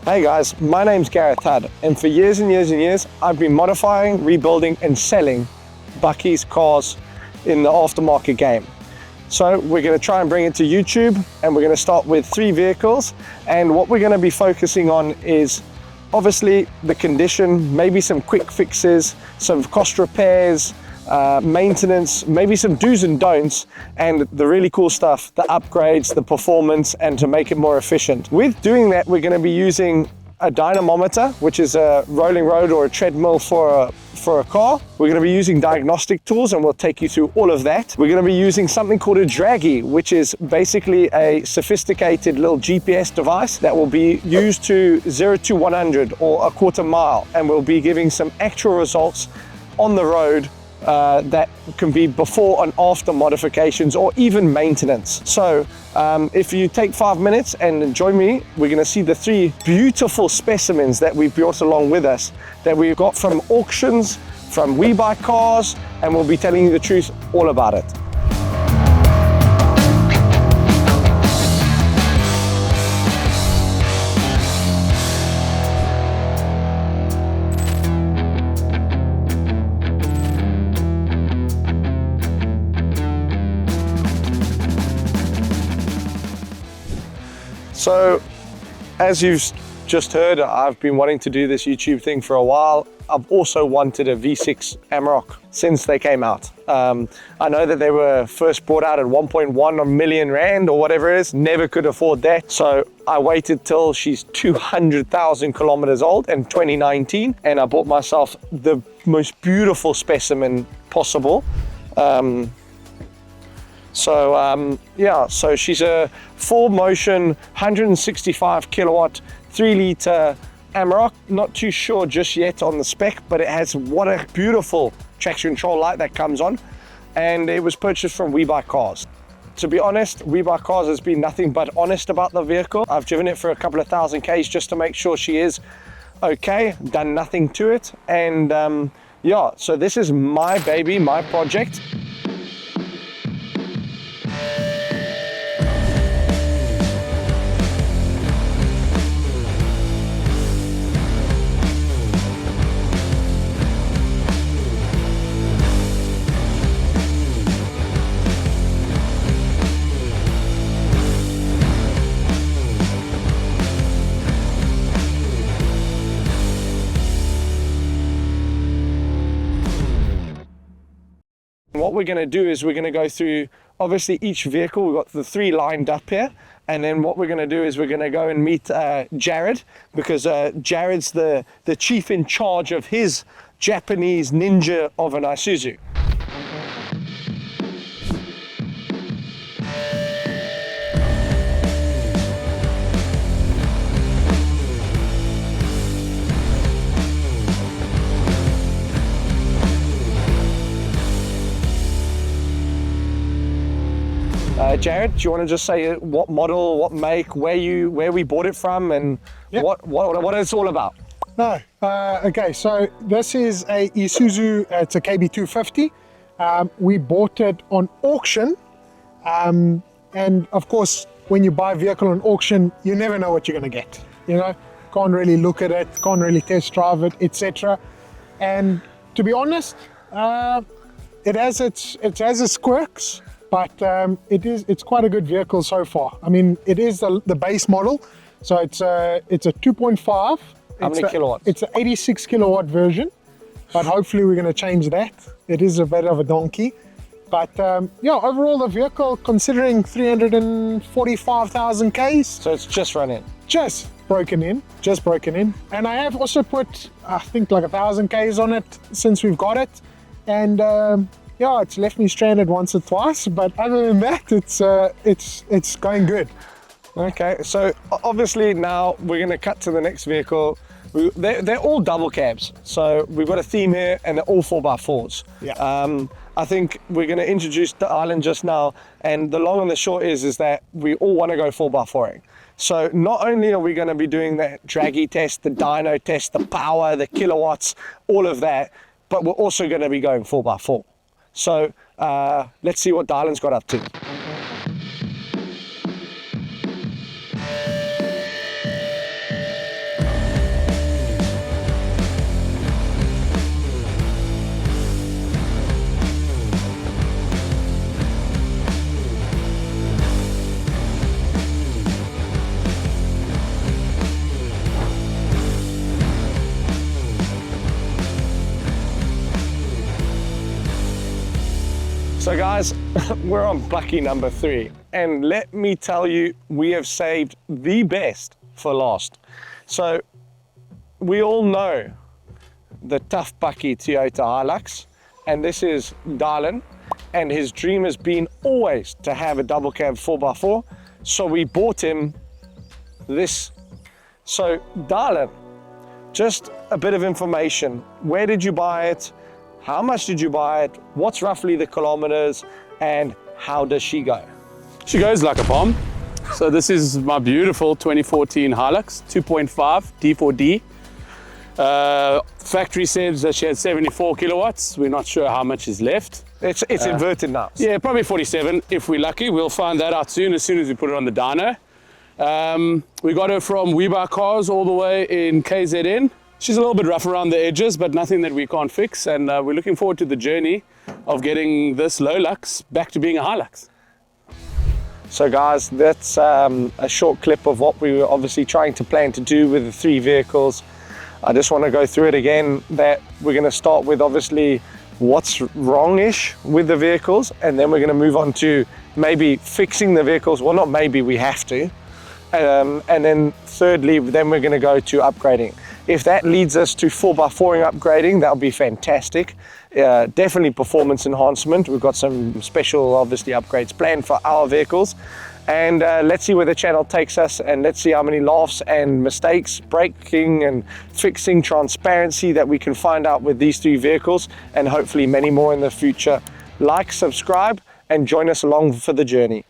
Hey guys, my name's Gareth Hudd, and for years and years and years, I've been modifying, rebuilding and selling Bakkies cars in the aftermarket game. So we're going to try and bring it to YouTube, and we're going to start with 3 vehicles, and what we're going to be focusing on is obviously the condition, maybe some quick fixes, some cost repairs, maintenance, maybe some do's and don'ts, and the really cool stuff, the upgrades, the performance, and to make it more efficient. With doing that, we're going to be using a dynamometer, which is a rolling road or a treadmill for a car. We're going to be using diagnostic tools, and we'll take you through all of that. We're going to be using something called a draggy, which is basically a sophisticated little GPS device that will be used to 0 to 100 or a quarter mile, and we'll be giving some actual results on the road that can be before and after modifications or even maintenance. So if you take 5 minutes and join me, we're going to see the 3 beautiful specimens that we've brought along with us that we've got from auctions, from Webuycars, and we'll be telling you the truth all about it. So, as you've just heard, I've been wanting to do this YouTube thing for a while. I've also wanted a V6 Amarok since they came out. I know that they were first brought out at 1.1 million rand or whatever it is, never could afford that. So I waited till she's 200,000 kilometers old in 2019, and I bought myself the most beautiful specimen possible. So she's a full motion 165 kilowatt 3 liter Amarok. Not too sure just yet on the spec, but it has what a beautiful traction control light that comes on, and it was purchased from Webuycars. To be honest, Webuycars has been nothing but honest about the vehicle. I've driven it for a couple of thousand Ks just to make sure she is okay, done nothing to it, and so this is my baby, my project. What we're going to do is we're going to go through obviously each vehicle. We've got the 3 lined up here, and then what we're going to do is we're going to go and meet Jared, because Jared's the chief in charge of his Japanese ninja of an Isuzu. Jared, do you want to just say what model, what make, where we bought it from, and what it's all about? No, okay, so this is a Isuzu, it's a KB250. We bought it on auction, and of course, when you buy a vehicle on auction, you never know what you're going to get. You know, can't really look at it, can't really test drive it, etc. And to be honest, it has its quirks. But it's quite a good vehicle so far. I mean, it is the base model, so it's a 2.5. How many kilowatts? It's an 86 kilowatt version, but hopefully we're going to change that. It is a bit of a donkey, but overall the vehicle, considering 345,000 Ks. So it's just run in. Just broken in, and I have also put I think like 1,000 Ks on it since we've got it, and. It's left me stranded once or twice, but other than that, it's going good. Okay, so obviously now we're going to cut to the next vehicle. They're all double cabs, so we've got a theme here, and they're all 4x4s. Yeah. I think we're going to introduce the island just now, and the long and the short is that we all want to go 4x4ing. So not only are we going to be doing the draggy test, the dyno test, the power, the kilowatts, all of that, but we're also going to be going 4x4. So let's see what Dylan's got up to. So guys, we're on Bakkie number 3, and let me tell you, we have saved the best for last. So we all know the tough Bakkie Toyota Hilux, and this is Dylan, and his dream has been always to have a double cab 4x4, so we bought him this. So Dylan, just a bit of information. Where did you buy it? How much did you buy it? What's roughly the kilometers? And how does she go? She goes like a bomb. So this is my beautiful 2014 Hilux 2.5 D4D. Factory says that she had 74 kilowatts. We're not sure how much is left. It's inverted now. Yeah, probably 47 if we're lucky. We'll find that out soon as we put it on the dyno. We got her from Webuycars all the way in KZN. She's a little bit rough around the edges, but nothing that we can't fix. And we're looking forward to the journey of getting this Hilux back to being a Hilux. So guys, that's a short clip of what we were obviously trying to plan to do with the 3 vehicles. I just want to go through it again, that we're going to start with obviously what's wrong-ish with the vehicles, and then we're going to move on to maybe fixing the vehicles. Well, not maybe, we have to. And then thirdly, then we're going to go to upgrading. If that leads us to 4x4ing upgrading, that'll be fantastic. Definitely performance enhancement. We've got some special, obviously, upgrades planned for our vehicles. And let's see where the channel takes us, and let's see how many laughs and mistakes, braking and fixing, transparency that we can find out with these 3 vehicles, and hopefully many more in the future. Like, subscribe, and join us along for the journey.